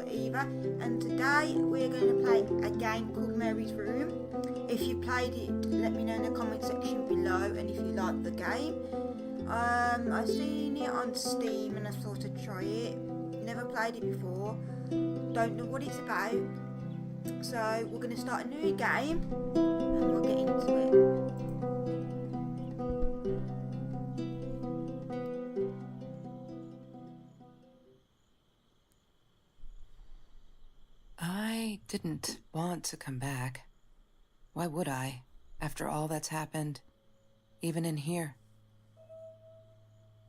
tutorial either, and today we're going to play a game called Mary's Room. If you played it, let me know in the comment section below, and if you like the game. I've seen it on Steam and I thought I'd try it. Never played it before, don't know what it's about, so we're going to start a new game and we'll get into it. I didn't want to come back. Why would I, after all that's happened, even in here?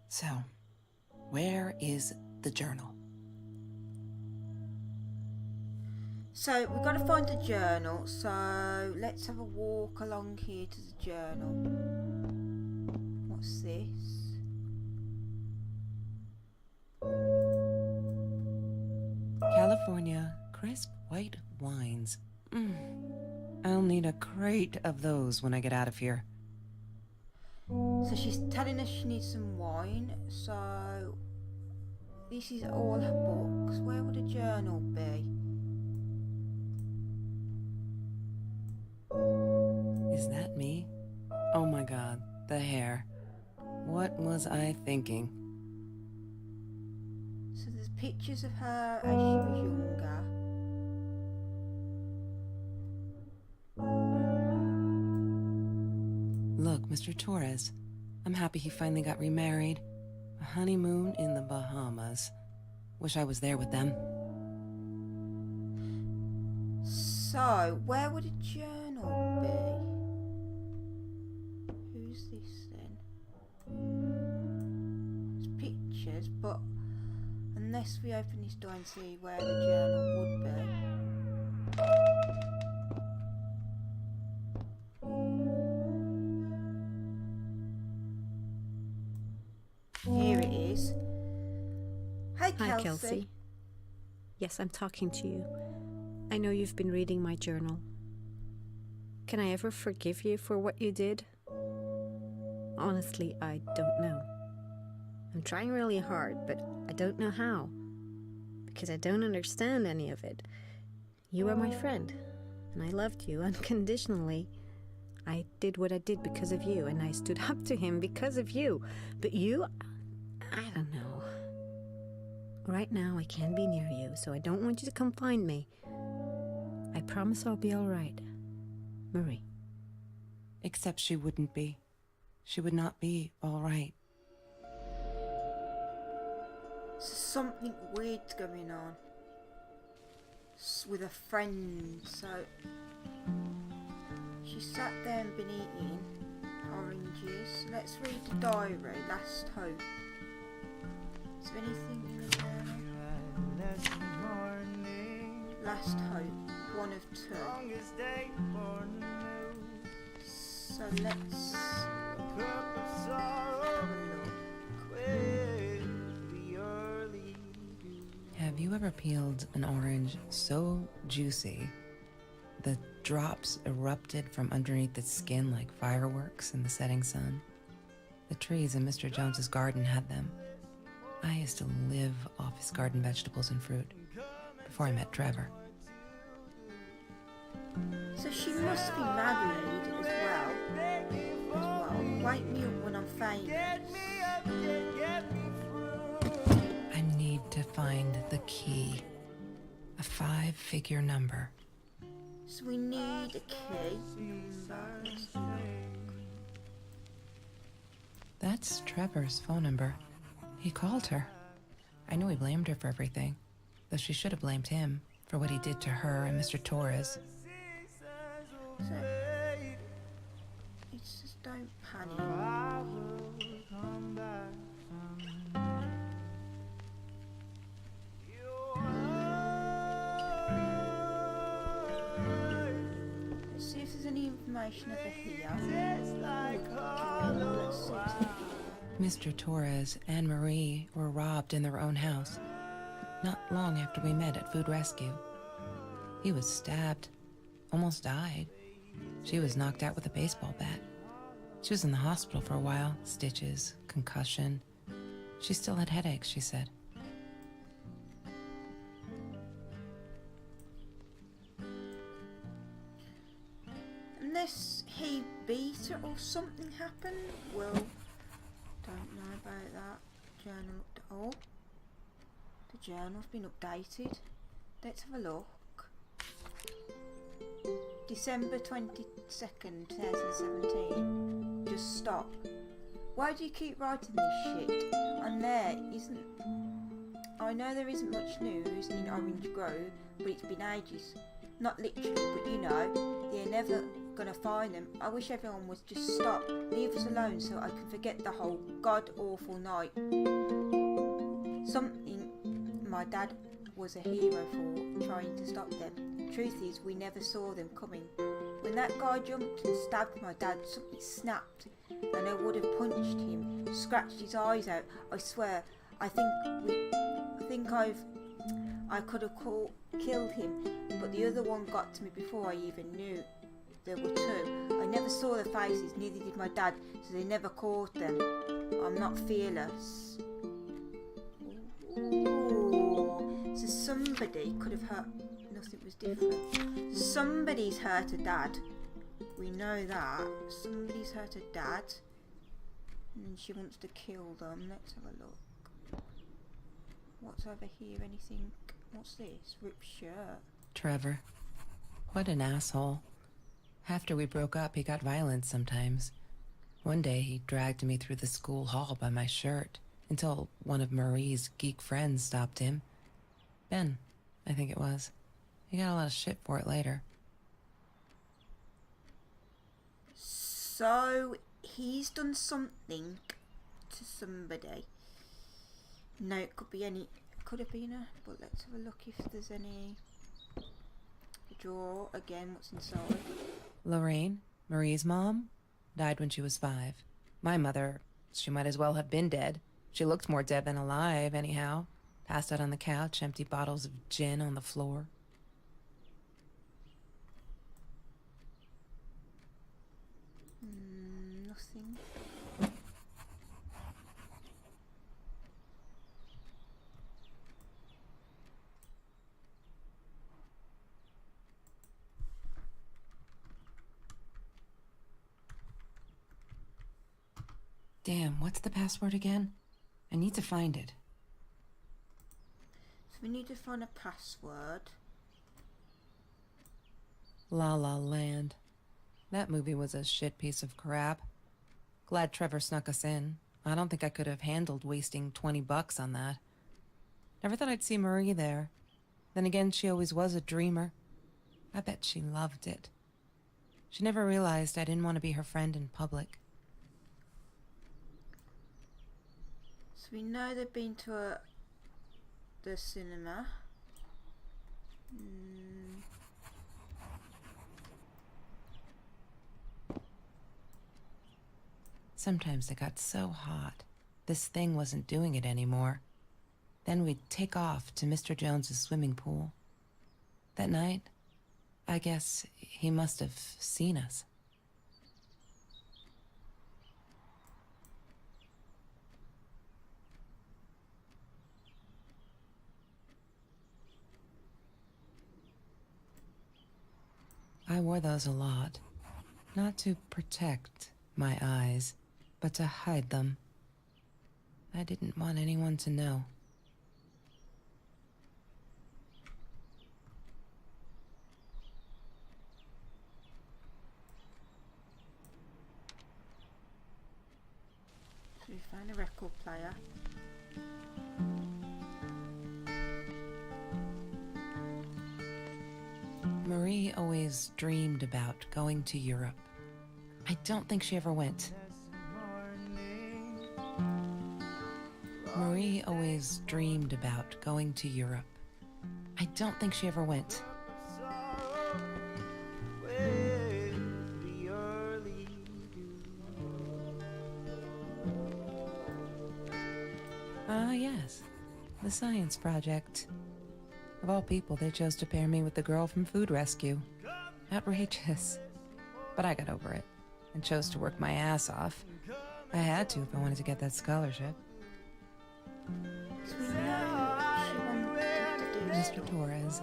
So, where is the journal? So we've got to find the journal, so let's have a walk along here to the journal. What's this? California crisp white wines. I'll need a crate of those when I get out of here. So she's telling us she needs some wine, so this is all her books. Where would a journal be? Is that me? Oh my god, the hair. What was I thinking? So there's pictures of her as she was younger. Look, Mr. Torres, I'm happy he finally got remarried. A honeymoon in the Bahamas. Wish I was there with them. So, where would a journal be? Who's this then? There's pictures, but unless we open this door and see where the journal would be. Here it is. Hi, Kelsey. Hi, Kelsey. Yes, I'm talking to you. I know you've been reading my journal. Can I ever forgive you for what you did? Honestly, I don't know. I'm trying really hard, but I don't know how. Because I don't understand any of it. You are my friend, and I loved you unconditionally. I did what I did because of you, and I stood up to him because of you. But you, I don't know. Right now, I can't be near you, so I don't want you to come find me. I promise I'll be all right. Marie. Except she wouldn't be. She would not be all right. Something weird's going on with a friend. So she sat there and been eating oranges. Let's read the diary. Last hope. Is there anything in the journal? Last hope. One of two. So let's have a look. Have you ever peeled an orange so juicy the drops erupted from underneath its skin like fireworks in the setting sun? The trees in Mr. Jones's garden had them. I used to live off his garden vegetables and fruit before I met Trevor. So she must be married as well. Wake me up when I'm famous. I need to find the key. A 5-figure number. So we need a key. Numbers. That's Trevor's phone number. He called her. I know he blamed her for everything, though she should have blamed him for what he did to her and Mr. Torres. So it's just don't panic. Let's see if there's any information over here. Let's see. Mr. Torres and Marie were robbed in their own house, not long after we met at Food Rescue. He was stabbed, almost died. She was knocked out with a baseball bat. She was in the hospital for a while, stitches, concussion. She still had headaches, she said. Unless he beat her or something happened. Well, don't know about that. Journal. Oh, the journal's been updated. Let's have a look. December 22nd, 2017. Just stop. Why do you keep writing this shit? And there isn't... I know there isn't much news in Orange Grove, but it's been ages. Not literally, but you know, they're never gonna find them. I wish everyone would just stop. Leave us alone so I can forget the whole god-awful night. Something my dad was a hero for, trying to stop them. Truth is, we never saw them coming. When that guy jumped and stabbed my dad, something snapped, and I would have punched him, scratched his eyes out. I swear, I could have killed him, but the other one got to me before I even knew. There were two. I never saw their faces, neither did my dad, so they never caught them. I'm not fearless. Ooh. So somebody could have hurt. Nothing was different. Somebody's hurt a dad. We know that. Somebody's hurt a dad. And she wants to kill them. Let's have a look. What's over here? Anything? What's this? Ripped shirt. Trevor. What an asshole. After we broke up, he got violent sometimes. One day, he dragged me through the school hall by my shirt until one of Marie's geek friends stopped him. Ben, I think it was. He got a lot of shit for it later. So, he's done something to somebody. No, it could be any... Could have been her, but let's have a look if there's any... Drawer, again, what's inside? Lorraine, Marie's mom, died when she was 5. My mother, she might as well have been dead. She looked more dead than alive, anyhow. Passed out on the couch, empty bottles of gin on the floor. Nothing. Damn, what's the password again? I need to find it. So we need to find a password. La La Land. That movie was a shit piece of crap. Glad Trevor snuck us in. I don't think I could have handled wasting $20 on that. Never thought I'd see Marie there. Then again, she always was a dreamer. I bet she loved it. She never realized I didn't want to be her friend in public. So we know they've been to the cinema. Sometimes it got so hot, this thing wasn't doing it anymore. Then we'd take off to Mr. Jones's swimming pool. That night, I guess he must have seen us. I wore those a lot, not to protect my eyes, but to hide them. I didn't want anyone to know. So we found a record player. Marie always dreamed about going to Europe. I don't think she ever went. Marie always dreamed about going to Europe. I don't think she ever went. Ah, yes. The science project. Of all people, they chose to pair me with the girl from Food Rescue. Outrageous. But I got over it and chose to work my ass off. I had to if I wanted to get that scholarship. So we know she wanted to do Mr. Torres.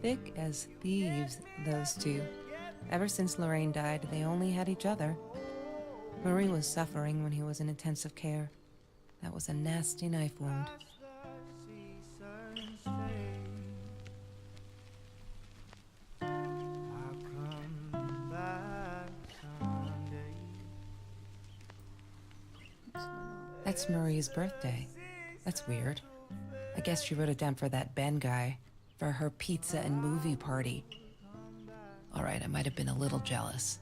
Thick as thieves, those two. Ever since Lorraine died, they only had each other. Marie was suffering when he was in intensive care. That was a nasty knife wound. That's Marie's birthday. That's weird. I guess she wrote it down for that Ben guy, for her pizza and movie party. All right, I might have been a little jealous.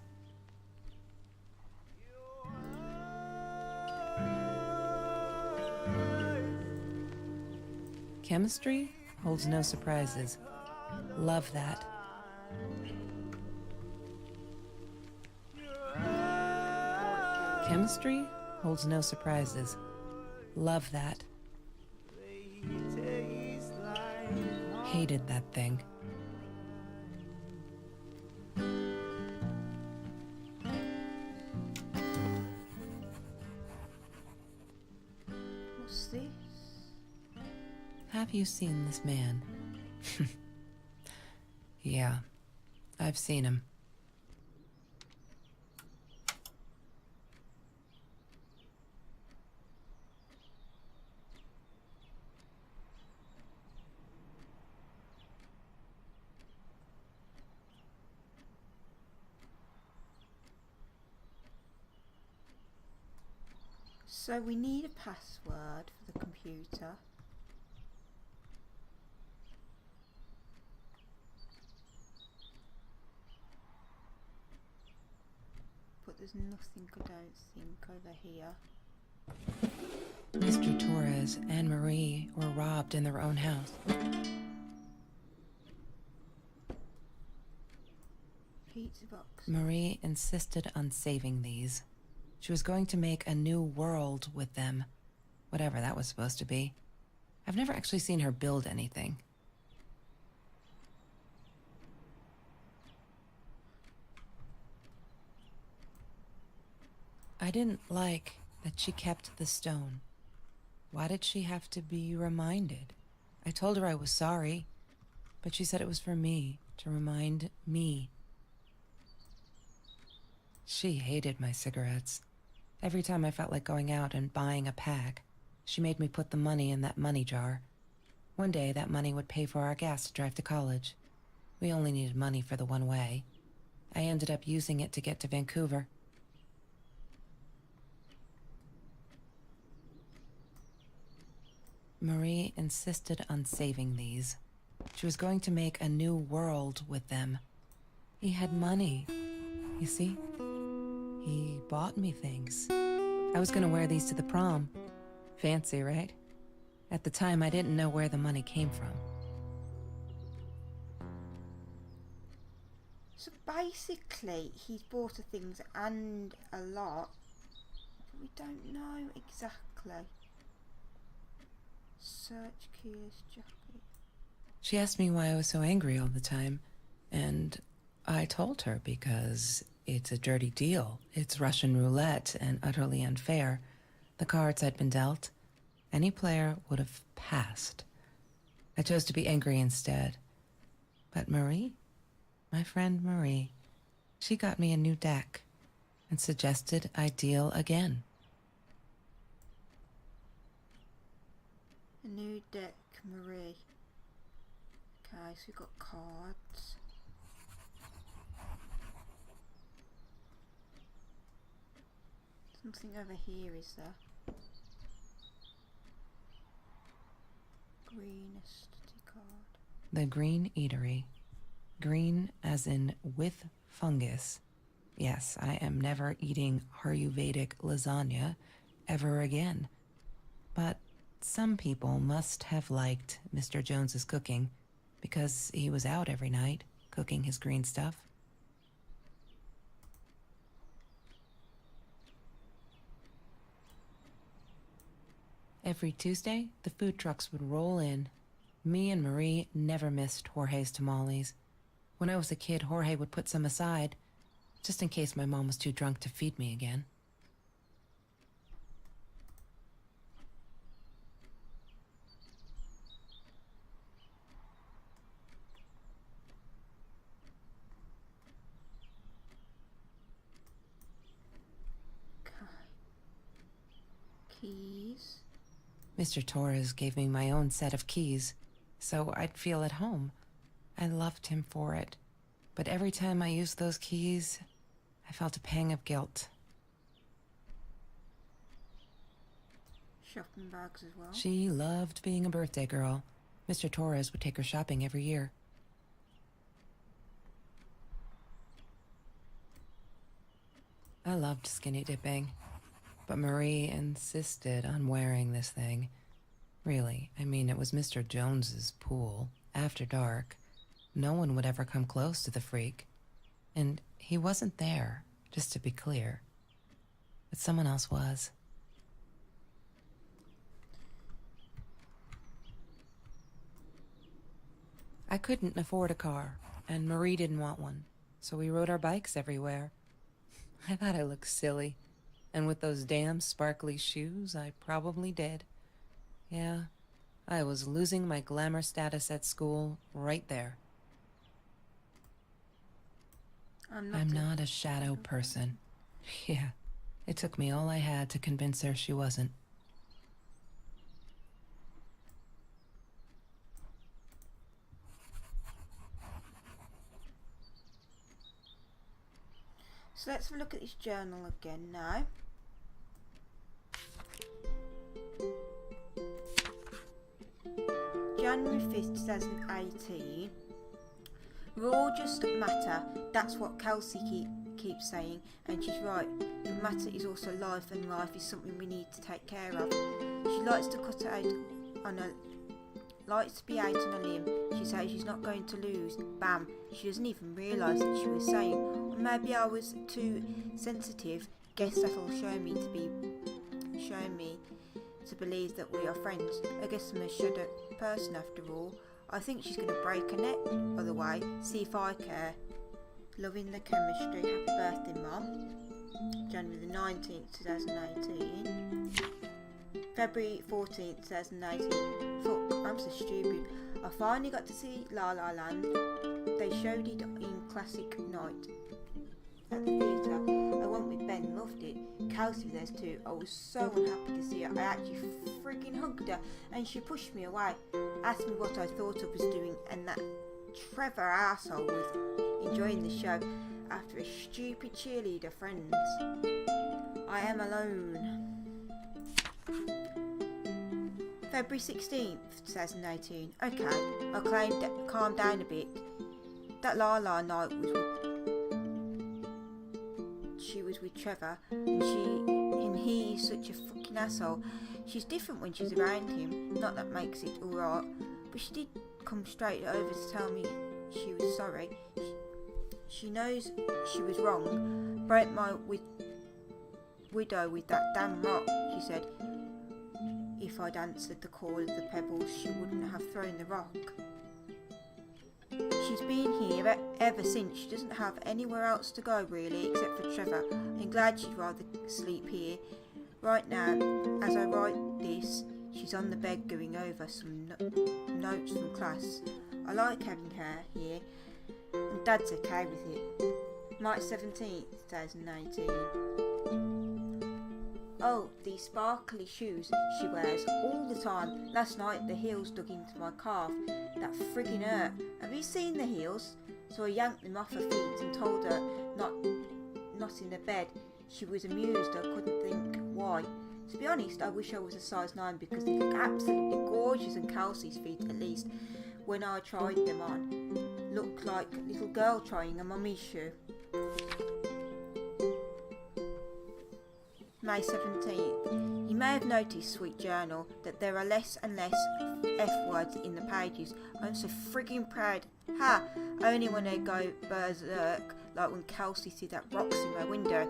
Chemistry holds no surprises. Love that. Chemistry holds no surprises. Love that. Hated that thing. What's this? Have you seen this man? Yeah, I've seen him. So we need a password for the computer. But there's nothing, I don't think, over here. Mr. Torres and Marie were robbed in their own house. Pizza box. Marie insisted on saving these. She was going to make a new world with them, whatever that was supposed to be. I've never actually seen her build anything. I didn't like that she kept the stone. Why did she have to be reminded? I told her I was sorry, but she said it was for me, to remind me. She hated my cigarettes. Every time I felt like going out and buying a pack, she made me put the money in that money jar. One day, that money would pay for our gas to drive to college. We only needed money for the one way. I ended up using it to get to Vancouver. Marie insisted on saving these. She was going to make a new world with them. He had money, you see? He bought me things. I was gonna wear these to the prom. Fancy, right? At the time, I didn't know where the money came from. So basically, he's bought the things and a lot, but we don't know exactly. Search Keir's jacket. She asked me why I was so angry all the time, and I told her because it's a dirty deal. It's Russian roulette and utterly unfair. The cards I'd been dealt, any player would have passed. I chose to be angry instead. But Marie, my friend Marie, she got me a new deck and suggested I deal again. A new deck, Marie. Okay, so we've got cards. Something over here, is there? Green aesthetic card. The Green Eatery. Green as in with fungus. Yes, I am never eating Ayurvedic lasagna ever again. But some people must have liked Mr. Jones's cooking because he was out every night cooking his green stuff. Every Tuesday, the food trucks would roll in. Me and Marie never missed Jorge's tamales. When I was a kid, Jorge would put some aside, just in case my mom was too drunk to feed me again. Mr. Torres gave me my own set of keys, so I'd feel at home. I loved him for it, but every time I used those keys, I felt a pang of guilt. Shopping bags as well. She loved being a birthday girl. Mr. Torres would take her shopping every year. I loved skinny dipping, but Marie insisted on wearing this thing. Really, I mean, it was Mr. Jones's pool, after dark. No one would ever come close to the freak. And he wasn't there, just to be clear. But someone else was. I couldn't afford a car, and Marie didn't want one, so we rode our bikes everywhere. I thought I looked silly, and with those damn sparkly shoes, I probably did. Yeah, I was losing my glamour status at school right there. I'm not a shadow person. Yeah, it took me all I had to convince her she wasn't. So let's have a look at this journal again now. January 5th, 2018. We're all just matter. That's what Kelsey keeps saying, and she's right. The matter is also life, and life is something we need to take care of. She likes to cut out on a likes to be out on a limb. She says she's not going to lose. Bam. She doesn't even realise that she was saying, or maybe I was too sensitive. Guess that'll show me to believe that we are friends. I guess I'm a shadow person after all. I think she's going to break her neck, by the way. See if I care. Loving the chemistry. Happy birthday, Mum. January the 19th, 2018. February 14th, 2018. Fuck, I'm so stupid. I finally got to see La La Land. They showed it in classic night at the theatre. I went with Ben, loved it. Kelsey was there too. I was so unhappy to see her. I actually freaking hugged her and she pushed me away. Asked me what I thought I was doing, and that Trevor arsehole was enjoying the show after a stupid cheerleader friends. I am alone. February 16th, 2018. Okay, I claimed that calm down a bit. That La La night she was with Trevor, and he is such a fucking asshole. She's different when she's around him. Not that makes it alright, but she did come straight over to tell me she was sorry. She knows she was wrong. Broke my widow with that damn rock, she said. If I'd answered the call of the pebbles, she wouldn't have thrown the rock. She's been here ever since. She doesn't have anywhere else to go really, except for Trevor. I'm glad she'd rather sleep here. Right now, as I write this, she's on the bed going over some notes from class. I like having her here, and Dad's okay with it. March 17th, 2019. Oh, these sparkly shoes she wears all the time. Last night the heels dug into my calf. That friggin' hurt. Have you seen the heels? So I yanked them off her feet and told her not in the bed. She was amused. I couldn't think why. To be honest, I wish I was a size 9 because they look absolutely gorgeous on Kelsey's feet, at least when I tried them on. Looked like a little girl trying a mummy's shoe. May 17th. You may have noticed, sweet journal, that there are less and less F words in the pages. I'm so frigging proud. Ha! Only when I go berserk, like when Kelsey threw that rocks in my window,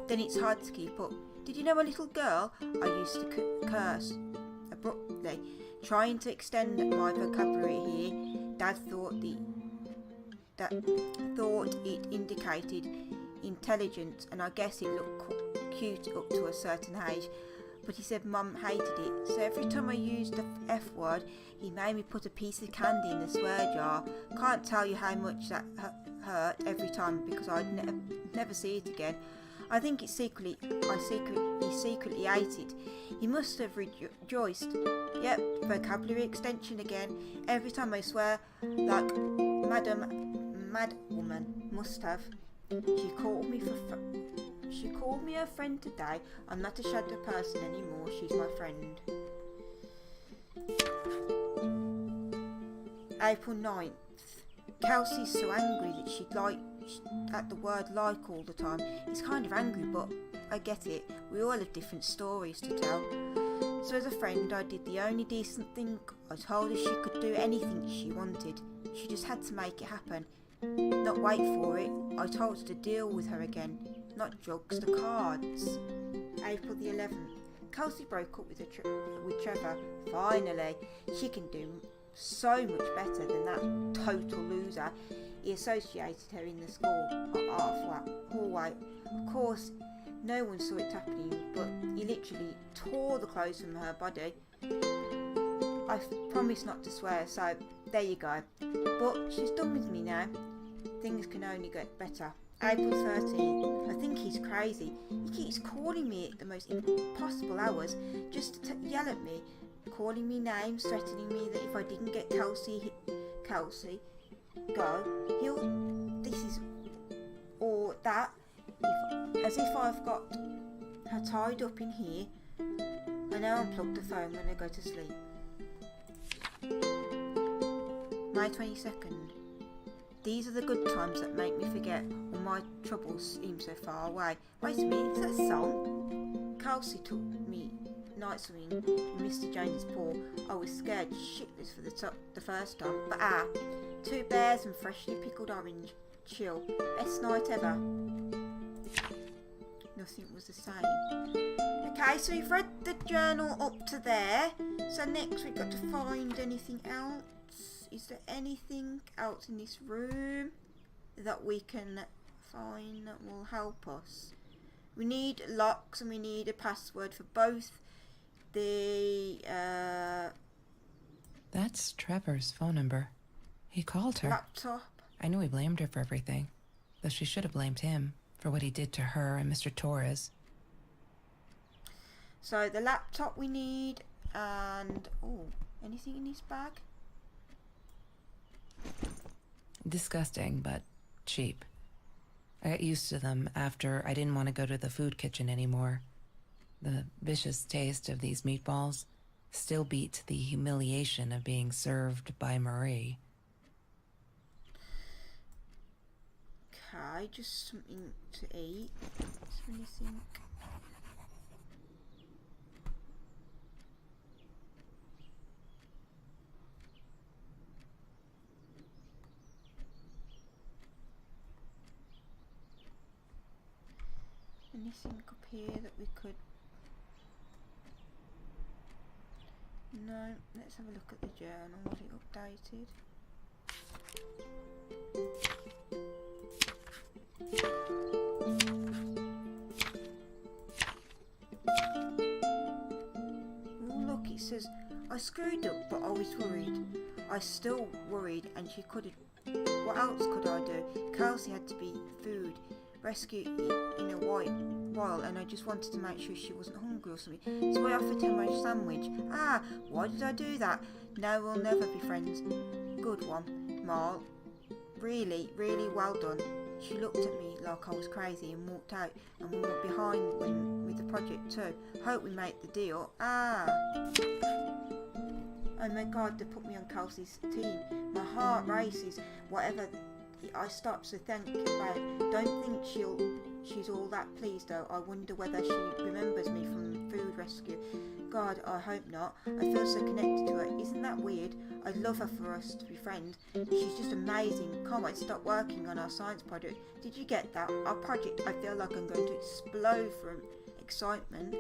then it's hard to keep up. Did you know a little girl? I used to curse abruptly, trying to extend my vocabulary here. Dad thought it indicated intelligence, and I guess it looked cute up to a certain age, but he said Mum hated it, so every time I used the F word he made me put a piece of candy in the swear jar. Can't tell you how much that hurt every time because I'd never see it again. I think he secretly ate it. He must have rejoiced. Yep, vocabulary extension again. Every time I swear, like mad woman must have. She called me her friend today. I'm not a shadow person anymore. She's my friend. April 9th. Kelsey's so angry that she'd like at the word like all the time. It's kind of angry, but I get it. We all have different stories to tell. So as a friend, I did the only decent thing. I told her she could do anything she wanted. She just had to make it happen. Not wait for it. I told her to deal with her again. Not drugs, the cards. April the 11th. Kelsey broke up with Trevor. Finally. She can do so much better than that total loser. He associated her in the school hallway. Of course, no one saw it happening, but he literally tore the clothes from her body. I promised not to swear, so there you go. But she's done with me now. Things can only get better. April 13th. I think he's crazy. He keeps calling me at the most impossible hours just to yell at me, calling me names, threatening me that if I didn't get Kelsey go, this is or that, as if I've got her tied up in here. I now unplug the phone when I go to sleep. May 22nd. These are the good times that make me forget when my troubles seem so far away. Wait a minute, is that a song? Kelsey took me night swimming in Mr. James's pool. I was scared shitless for the first time, but 2 bears and freshly pickled orange. Chill. Best night ever. Nothing was the same. Okay, so we've read the journal up to there. So next we've got to find anything else. Is there anything else in this room that we can find that will help us? We need locks and we need a password for both the That's Trevor's phone number. He called her. laptop. I knew he blamed her for everything, though she should have blamed him for what he did to her and Mr. Torres. So the laptop we need, and anything in this bag? Disgusting, but cheap. I got used to them after I didn't want to go to the food kitchen anymore. The vicious taste of these meatballs still beat the humiliation of being served by Marie. Okay, just something to eat. Is there anything? Anything up here that we could... No, let's have a look at the journal. Was it updated? Oh look, it says, I screwed up but I was worried. I still worried and she couldn't. What else could I do? Kelsey had to be food. Rescue in a while and I just wanted to make sure she wasn't hungry or something. So I offered her my sandwich. Why did I do that? No, we'll never be friends. Good one, Marl. Really, really well done. She looked at me like I was crazy and walked out, and we were behind with the project too. Hope we make the deal. Oh my god, they put me on Kelsey's team. My heart races. Whatever I stop, so thank you, babe. Don't think she's all that pleased though. I wonder whether she remembers me from food rescue. God, I hope not. I feel so connected to her. Isn't that weird? I'd love her for us to be friends. She's just amazing. Can't wait to start working on our science project. Did you get that? Our project, I feel like I'm going to explode from excitement.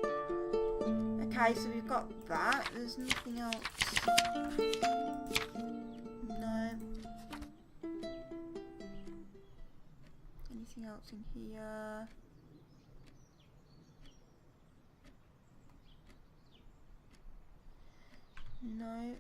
Okay, so we've got that. There's nothing else. No. Anything else in here? No.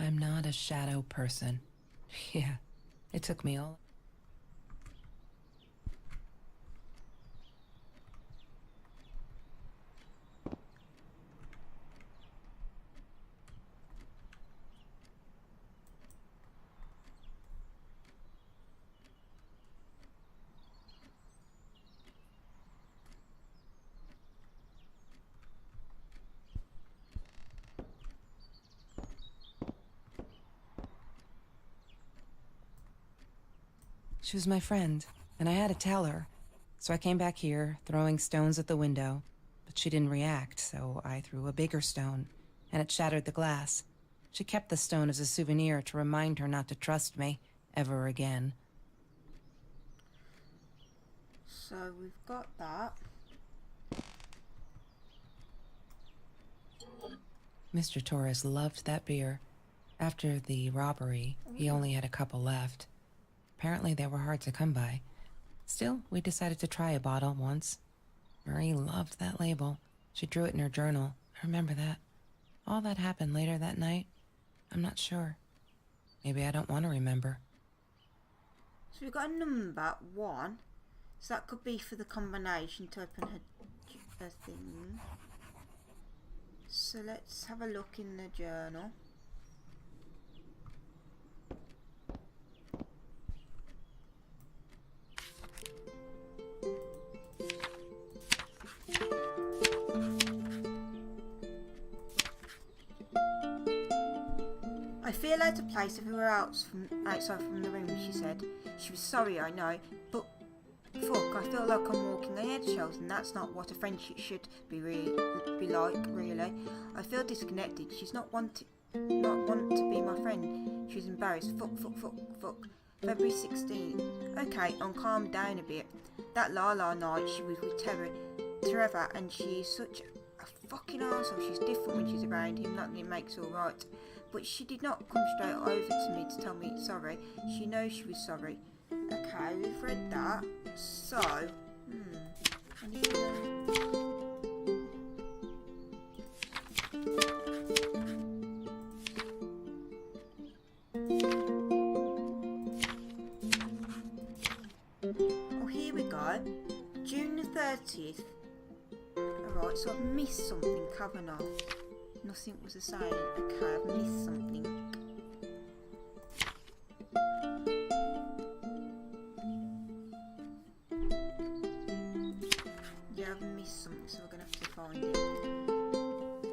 I'm not a shadow person. Yeah, it took me all. She was my friend, and I had to tell her. So I came back here, throwing stones at the window, but she didn't react, so I threw a bigger stone, and it shattered the glass. She kept the stone as a souvenir to remind her not to trust me ever again. So we've got that. Mr. Torres loved that beer. After the robbery, he only had a couple left. Apparently they were hard to come by. Still, we decided to try a bottle once. Marie loved that label. She drew it in her journal. I remember that. All that happened later that night, I'm not sure. Maybe I don't want to remember. So we've got a number 1. So that could be for the combination to open her thing. So let's have a look in the journal. I feel out of place everywhere else outside from the room, she said. She was sorry, I know, but fuck, I feel like I'm walking on eggshells, and that's not what a friendship should be like, really. I feel disconnected. She's not want to be my friend. She was embarrassed. Fuck. February 16th. Okay, I'll calm down a bit. That Lala night, she was with Trevor, and she's such a fucking arsehole. She's different when she's around him, not that it makes it alright. But she did not come straight over to me to tell me sorry. She knows she was sorry. Okay, we've read that. So, oh, here we go. June the 30th. Alright, so I've missed something, haven't I? Nothing was the same. Okay, I've missed something. Yeah, I've missed something, so we're going to have to find it.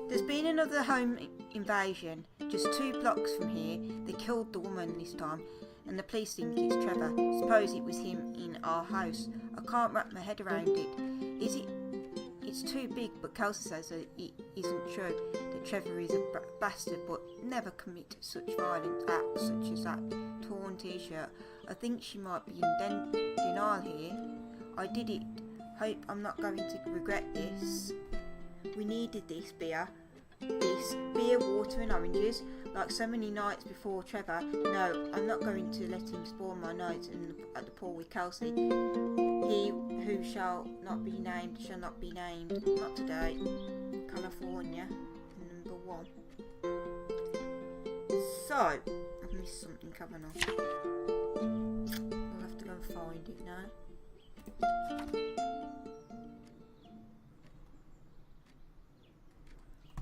There's been another home invasion. Just 2 blocks from here. They killed the woman this time, and the police think it's Trevor. Suppose it was him in our house. I can't wrap my head around it. Is it? It's too big, but Kelsey says that it isn't true, that Trevor is a bastard but never commit such violent acts such as that torn t-shirt. I think she might be in denial here. I did it. Hope I'm not going to regret this. We needed this beer. Beer, water and oranges, like so many nights before Trevor. No, I'm not going to let him spoil my nights at the pool with Kelsey. He who shall not be named shall not be named. Not today. California, number 1. So, I've missed something, haven't I? I'll have to go and find it now.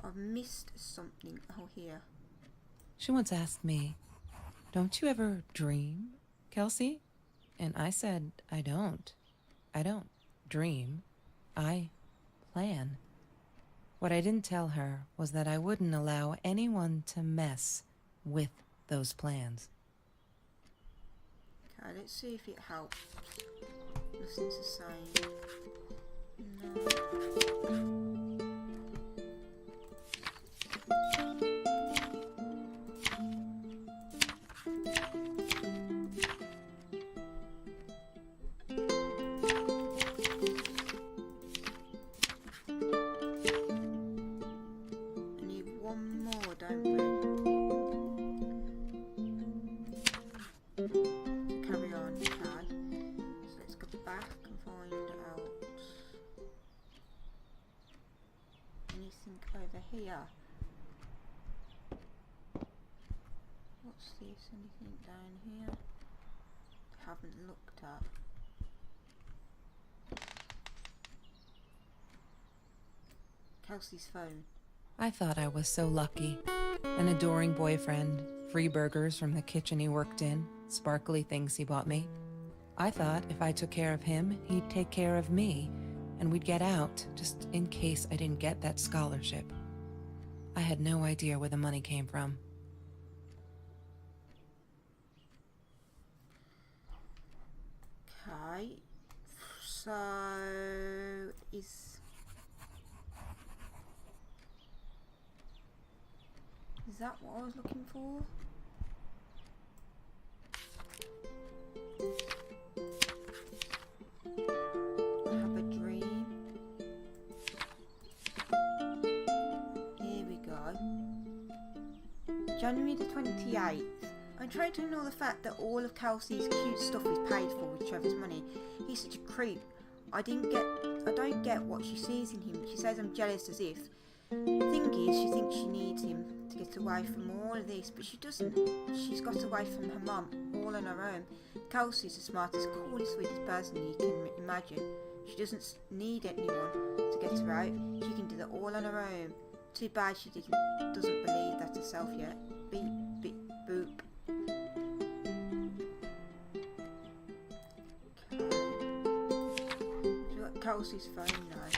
I've missed something. Oh, here. She once asked me, "Don't you ever dream, Kelsey?" And I said, I don't dream. I plan. What I didn't tell her was that I wouldn't allow anyone to mess with those plans. Okay, let's see if it helps. Nothing's the same. No. Here. What's this? Anything down here? Haven't looked at. Kelsey's phone. I thought I was so lucky. An adoring boyfriend, free burgers from the kitchen he worked in, sparkly things he bought me. I thought if I took care of him, he'd take care of me, and we'd get out, just in case I didn't get that scholarship. I had no idea where the money came from. Okay, so is that what I was looking for? I have a dream. Here we go. January the 28th. I'm trying to ignore the fact that all of Kelsey's cute stuff is paid for with Trevor's money. He's such a creep. I don't get what she sees in him. She says I'm jealous as if. The thing is, she thinks she needs him to get away from all of this, but she doesn't. She's got away from her mum, all on her own. Kelsey's the smartest, coolest, sweetest person you can imagine. She doesn't need anyone to get her out. She can do that all on her own. Too bad she doesn't believe that herself yet. Beep, beep, boop. She's got Kelsey's phone now.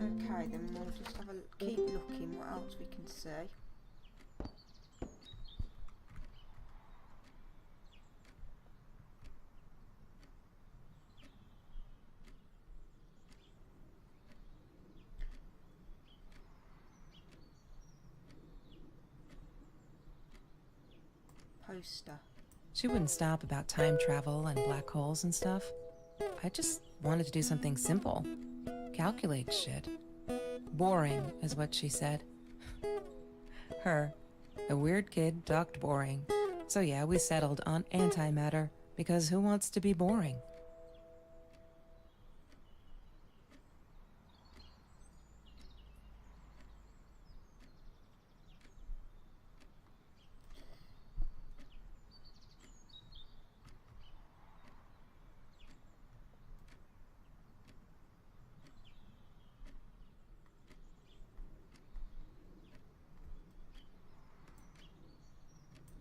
Okay, then we'll just have a keep looking what else we can see. Poster. She wouldn't stop about time travel and black holes and stuff. I just wanted to do something simple. Calculate shit. Boring, is what she said. Her, the weird kid, talked boring. So yeah, we settled on antimatter, because who wants to be boring?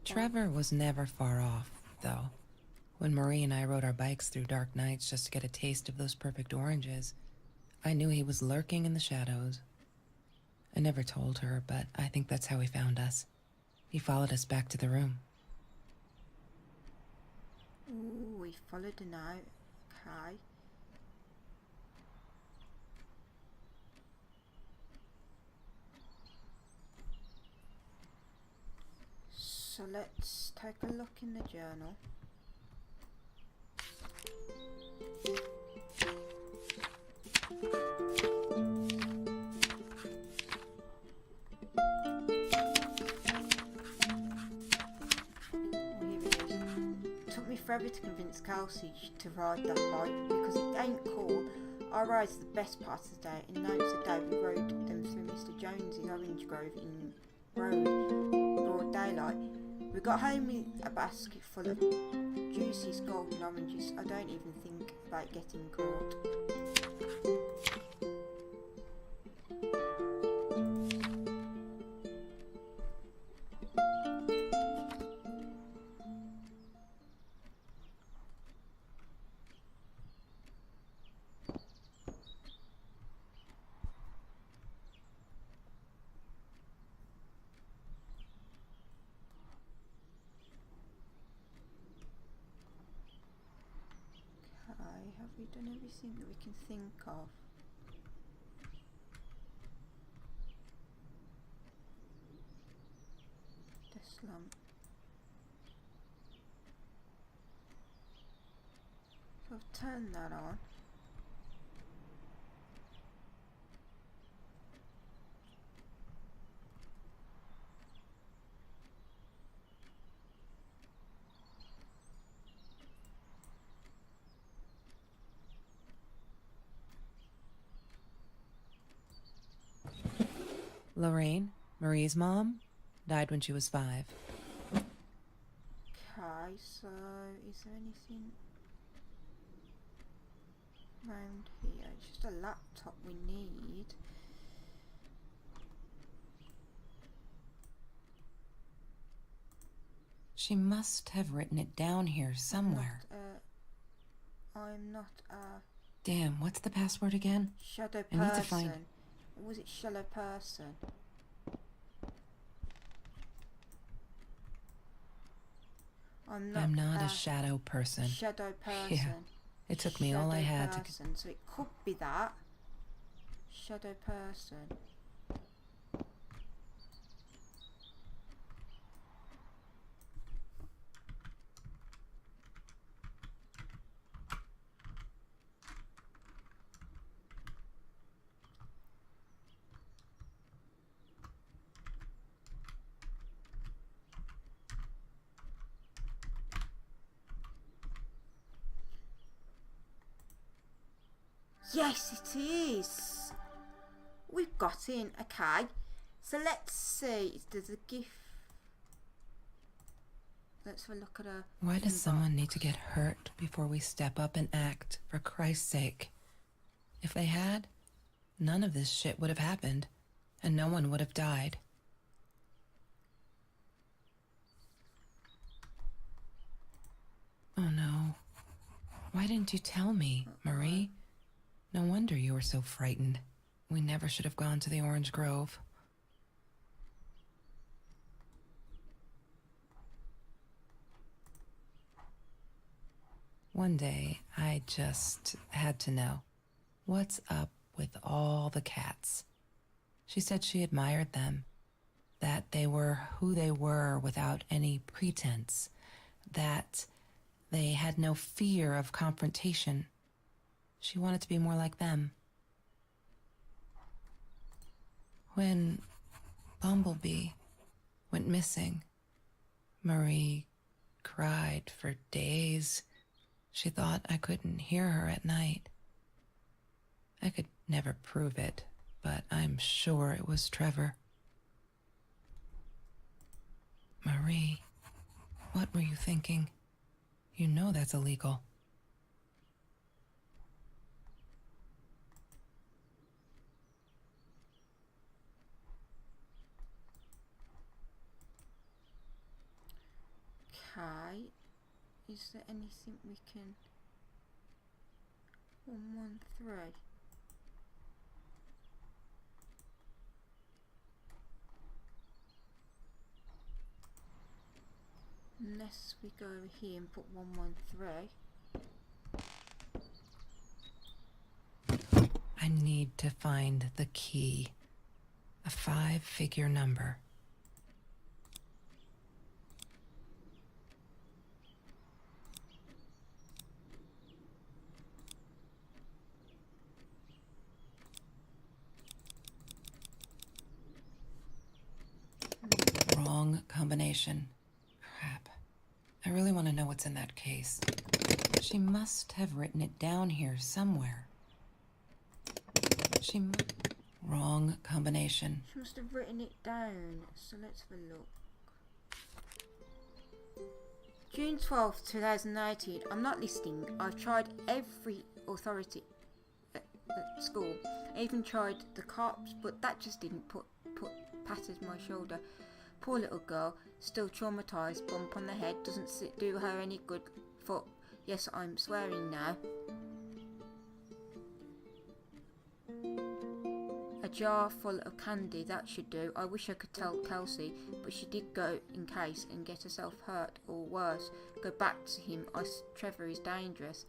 Trevor was never far off, though. When Marie and I rode our bikes through dark nights just to get a taste of those perfect oranges, I knew he was lurking in the shadows. I never told her, but I think that's how he found us. He followed us back to the room. Ooh, we followed her now. Okay. So let's take a look in the journal. Took me forever to convince Kelsey to ride that bike because it ain't cool. Our ride's the best part of the day, and now it's the day we rode them through Mr. Jones's orange grove in road, broad daylight. We got home with a basket full of juiciest golden oranges. I don't even think about getting caught. Have we done everything that we can think of? This lamp. So I've turned that on. Lorraine, Marie's mom, died when she was 5. Okay, so is there anything around here? It's just a laptop we need. She must have written it down here somewhere. I'm not a Damn, what's the password again? shadow I person. need to find... Or was it shadow person? I'm not a shadow person. Shadow person. Yeah, it took me all I had to... So it could be that. Shadow person. Yes, it is. We've got in. Okay. So let's see. There's a gift. Let's have a look at her. Why does someone need to get hurt before we step up and act, for Christ's sake? If they had, none of this shit would have happened, and no one would have died. Oh no. Why didn't you tell me, Marie? No wonder you were so frightened. We never should have gone to the Orange Grove. One day, I just had to know. What's up with all the cats? She said she admired them. That they were who they were without any pretense. That they had no fear of confrontation. She wanted to be more like them. When Bumblebee went missing, Marie cried for days. She thought I couldn't hear her at night. I could never prove it, but I'm sure it was Trevor. Marie, what were you thinking? You know that's illegal. Okay. Is there anything we can... 113. Unless we go over here and put 113. I need to find the key. A 5-figure number. Wrong combination. Crap. I really want to know what's in that case. She must have written it down here somewhere. Wrong combination. She must have written it down. So let's have a look. June 12th, 2019. I'm not listening. I've tried every authority at school. I even tried the cops, but that just didn't patted my shoulder. Poor little girl, still traumatized. Bump on the head doesn't do her any good. For yes, I'm swearing now. A jar full of candy, that should do. I wish I could tell Kelsey, but she did go in case and get herself hurt, or worse, go back to him. Trevor is dangerous.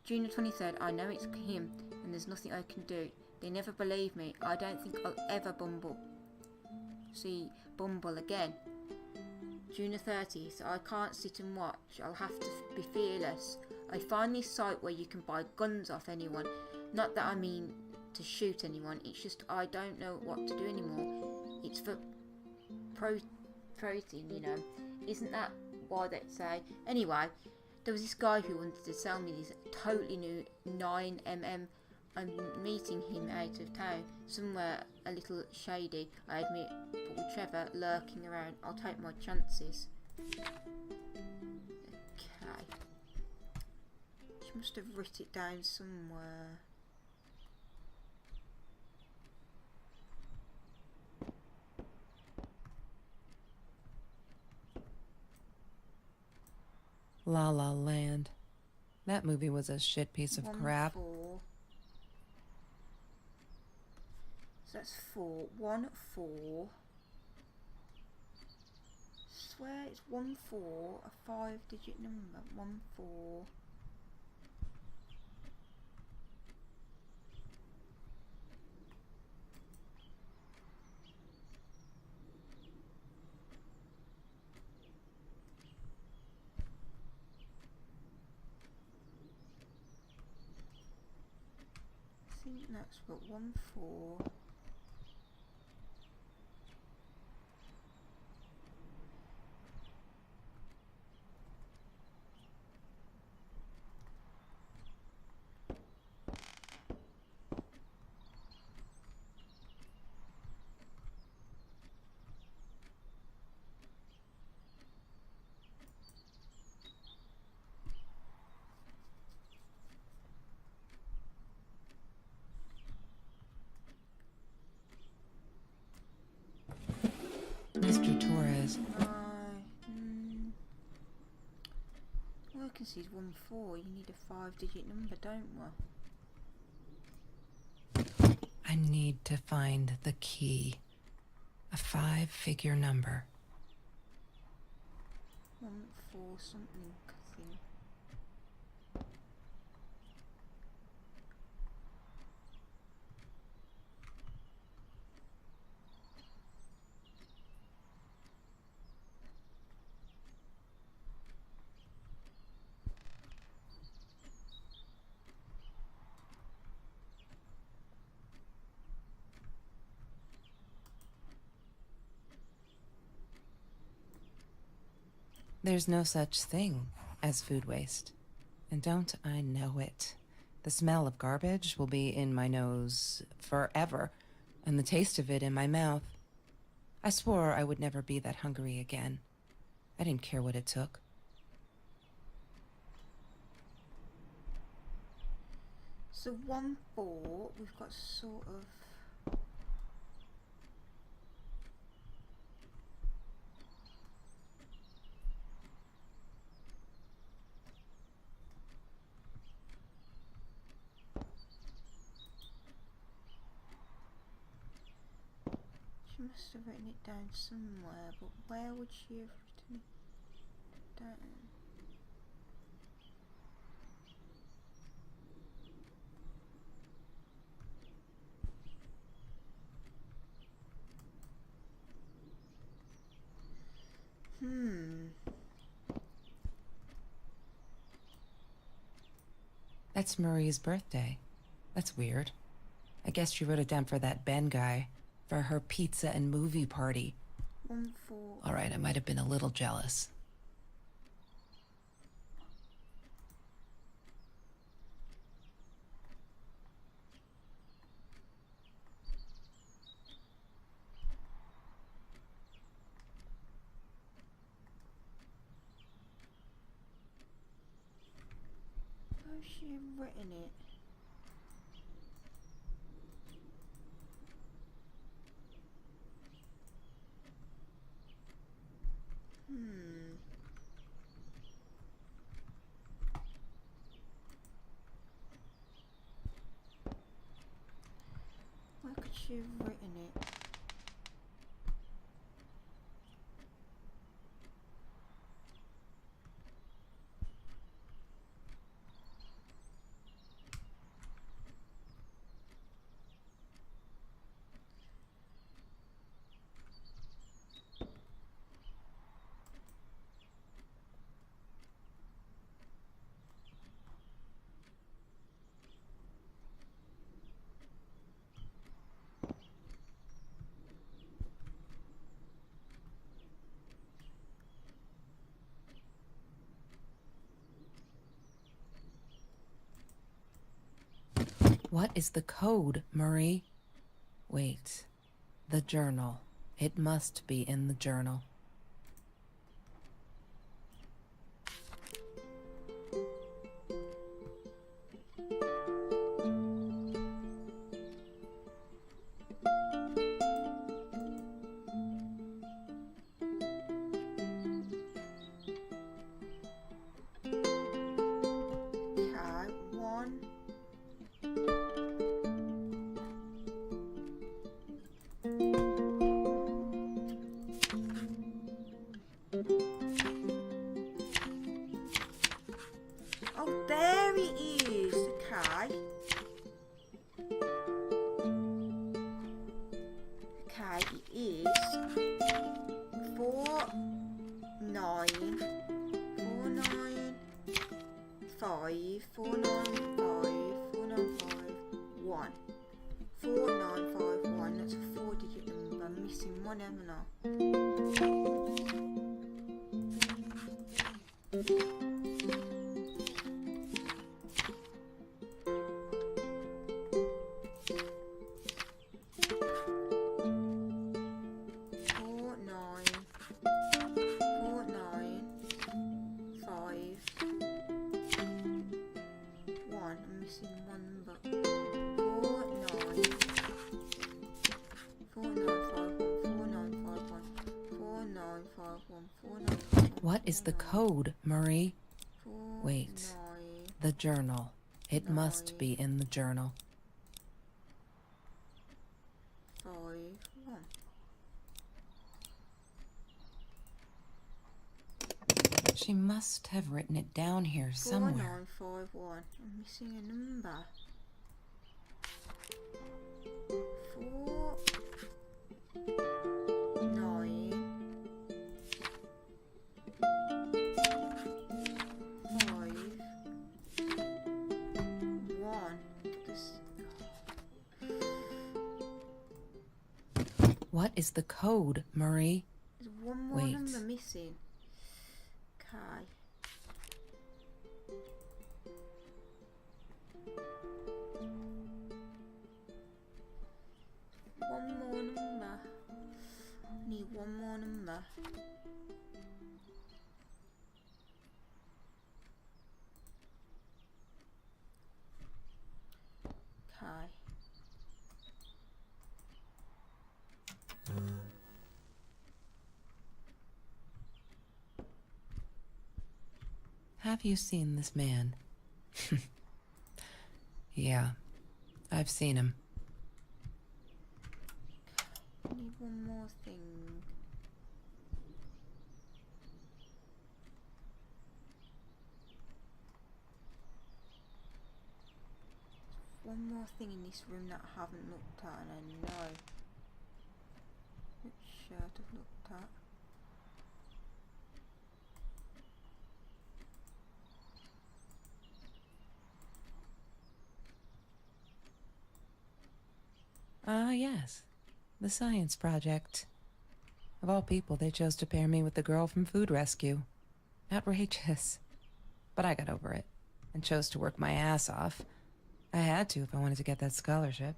June the 23rd, I know it's him, and there's nothing I can do. They never believe me. I don't think I'll ever bumble again. June the 30th, I can't sit and watch. I'll have to be fearless. I find this site where you can buy guns off anyone. Not that I mean to shoot anyone, it's just I don't know what to do anymore. It's for protein, you know. Isn't that why they say? Anyway, there was this guy who wanted to sell me this totally new 9mm I'm meeting him out of town, somewhere a little shady, I admit, but with Trevor lurking around, I'll take my chances. Okay. She must have written it down somewhere. La La Land. That movie was a shit piece of crap. 4. So that's 4. 1 4. Swear it's 1 4, a 5-digit number. 1 4. I think that's what 1 4. Mr. Torres. All I can see is 1 4. You need a 5-digit number, don't we? I need to find the key. A 5-figure number. 1 4 something, I think. There's no such thing as food waste. And don't I know it? The smell of garbage will be in my nose forever, and the taste of it in my mouth. I swore I would never be that hungry again. I didn't care what it took. So 1 4, we've got sort of. She must have written it down somewhere, but where would she have written it down? That's Marie's birthday. That's weird. I guess she wrote it down for that Ben guy, for her pizza and movie party. 1 4. All right, I might have been a little jealous. How's she written it? Where could she have written it? What is the code, Marie? Wait. The journal. It must be in the journal. Okay, one. Oh, there it is. Okay. Okay, it is 4 9 4 9 5 4 9 5 4 9 5 1 4 9 5 1. That's a 4-digit number. I'm missing one, haven't I? What is the code, Marie? Wait. The journal. It must be in the journal. 5 1. She must have written it down here 4 somewhere. 9 5 1. I'm missing a number. 4 9 5 1. What is the code, Marie? There's one more Wait. number missing. Okay. One more number. Need one more number. Okay. Have you seen this man? Yeah, I've seen him. Need one more thing. One more thing in this room that I haven't looked at, and I know which shirt I've looked at. Ah, yes. The science project. Of all people, they chose to pair me with the girl from Food Rescue. Outrageous. But I got over it and chose to work my ass off. I had to if I wanted to get that scholarship.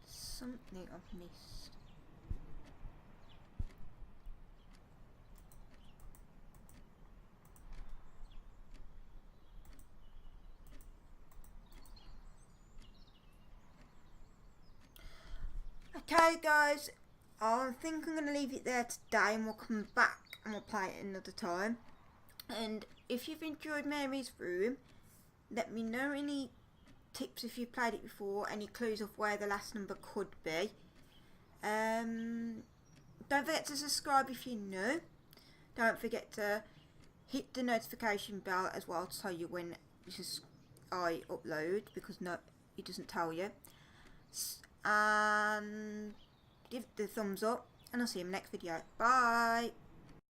Something I've missed. Okay guys, I think I'm going to leave it there today and we'll come back and we'll play it another time. And if you've enjoyed Mary's Room, let me know any tips if you've played it before, any clues of where the last number could be. Don't forget to subscribe if you're new. Don't forget to hit the notification bell as well to tell you when I upload, because no, it doesn't tell you. And give the thumbs up, and I'll see you in the next video. Bye.